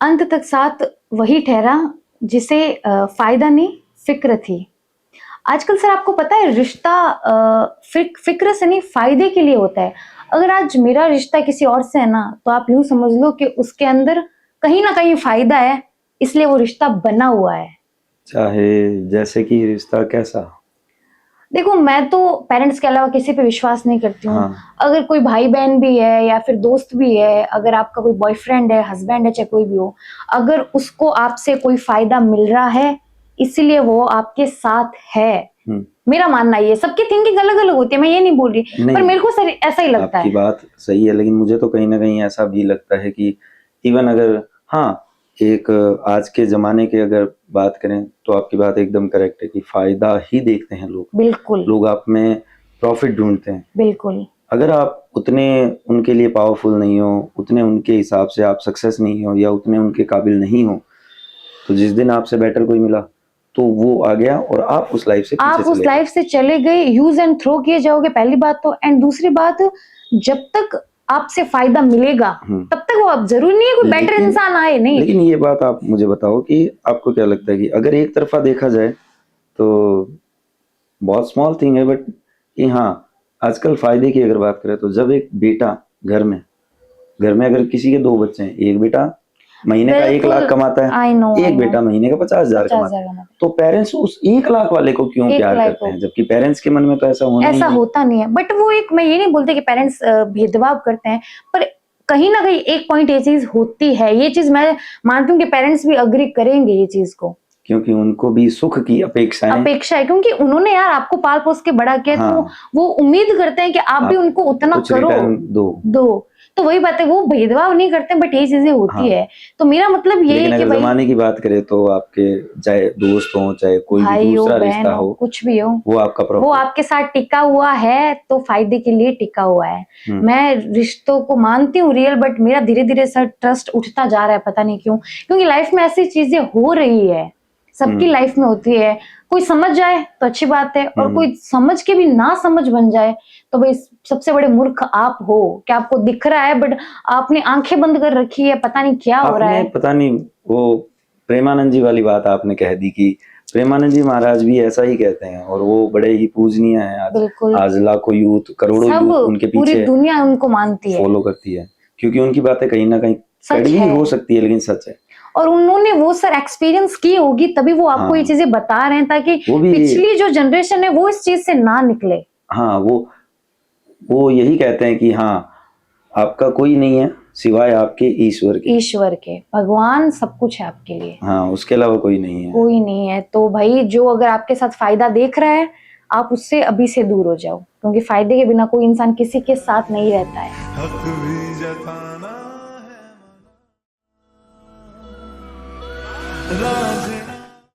अंत तक साथ वही ठहरा जिसे फायदा नहीं फिक्र थी। आजकल सर आपको पता है रिश्ता फिक्र से नहीं फायदे के लिए होता है। अगर आज मेरा रिश्ता किसी और से है ना, तो आप यूं समझ लो कि उसके अंदर कहीं ना कहीं फायदा है, इसलिए वो रिश्ता बना हुआ है। चाहे जैसे कि रिश्ता कैसा? देखो मैं तो पेरेंट्स के अलावा किसी पे विश्वास नहीं करती हूँ। हाँ। अगर कोई भाई बहन भी है या फिर दोस्त भी है, अगर आपका कोई बॉयफ्रेंड है, हस्बैंड है, चाहे कोई भी हो, अगर उसको आपसे कोई फायदा मिल रहा है इसलिए वो आपके साथ है, मेरा मानना ये। सबकी थिंकिंग अलग अलग होती है, मैं ये नहीं बोल रही, पर मेरे को सर ऐसा ही लगता आपकी है। बात सही है, लेकिन मुझे तो कहीं ना कहीं ऐसा भी लगता है कि इवन अगर एक आज के जमाने की अगर बात करें तो आपकी बात एकदम करेक्ट है कि फायदा ही देखते हैं लोग। बिल्कुल लोग आप में प्रॉफिट ढूंढते हैं। बिल्कुल। अगर आप उतने उनके लिए पावरफुल नहीं हो, उतने उनके हिसाब से आप सक्सेस नहीं हो, या उतने उनके काबिल नहीं हो, तो जिस दिन आपसे बेटर कोई मिला तो वो आ गया और आप उस लाइफ से आप उस लाइफ से चले गए, यूज एंड थ्रो किए जाओगे, पहली बात तो। एंड दूसरी बात, जब तक आपसे फायदा मिलेगा तब तक वो आप, जरूरी नहीं है कोई बेटर इंसान आए, नहीं। लेकिन ये बात आप मुझे बताओ कि आपको क्या लगता है कि अगर एक तरफा देखा जाए तो बहुत स्मॉल थिंग है, बट कि हाँ आजकल फायदे की अगर बात करें तो जब एक बेटा घर में अगर किसी के 2 बच्चे हैं, एक बेटा महीने का 1 लाख कमाता है, एक बेटा महीने का 50,000 कमाता है, तो पेरेंट्स उस 1 लाख वाले को क्यों प्यार करते हैं, जबकि पेरेंट्स के मन में तो ऐसा होता नहीं है। बट वो एक, मैं ये नहीं बोलती कि पेरेंट्स भेदभाव करते हैं, पर कहीं ना कहीं एक पॉइंट ये चीज होती है, ये चीज मैं मानती हूँ कि पेरेंट्स भी अग्री करेंगे ये चीज को, क्योंकि उनको भी सुख की अपेक्षा है, क्योंकि उन्होंने यार आपको पाल पोस के बड़ा किया। तो वो उम्मीद करते हैं कि आप भी उनको उतना करो, दो। तो वही बात है, वो भेदभाव नहीं करते, बट ये चीजें होती है। तो मेरा मतलब ये है कि अगर जमाने की बात करें तो आपके चाहे दोस्त हो, चाहे कोई भी दूसरा रिश्ता हो, कुछ भी हो, वो आपके साथ टिका हुआ है तो फायदे के लिए टिका हुआ है। मैं रिश्तों को मानती हूँ रियल, बट मेरा धीरे धीरे सर ट्रस्ट उठता जा रहा है, पता नहीं क्यों। क्योंकि लाइफ में ऐसी चीजें हो रही है, सबकी लाइफ में होती है। कोई समझ जाए तो अच्छी बात है, और कोई समझ के भी ना समझ बन जाए तो भाई सबसे बड़े मूर्ख आप हो। क्या आपको दिख रहा है बट आपने आंखें बंद कर रखी है, पता नहीं क्या हो रहा है। पता नहीं, वो प्रेमानंद जी वाली बात आपने कह दी कि प्रेमानंद जी महाराज भी ऐसा ही कहते हैं, और वो बड़े ही पूजनीय हैं। आज लाखों यूथ, करोड़ों यूथ उनके पीछे, पूरी दुनिया उनको मानती है, फॉलो करती है, क्योंकि उनकी बातें कहीं ना कहीं कड़वी हो सकती है, लेकिन सच है। और उन्होंने वो सर एक्सपीरियंस की होगी, तभी वो आपको ये चीजें बता रहे हैं, ताकि पिछली जो जनरेशन है वो इस चीज से ना निकले। वो यही कहते हैं कि आपका कोई नहीं है सिवाय आपके ईश्वर के। भगवान सब कुछ है आपके लिए, उसके अलावा कोई नहीं है। तो भाई जो अगर आपके साथ फायदा देख रहा है, आप उससे अभी से दूर हो जाओ, क्योंकि फायदे के बिना कोई इंसान किसी के साथ नहीं रहता है।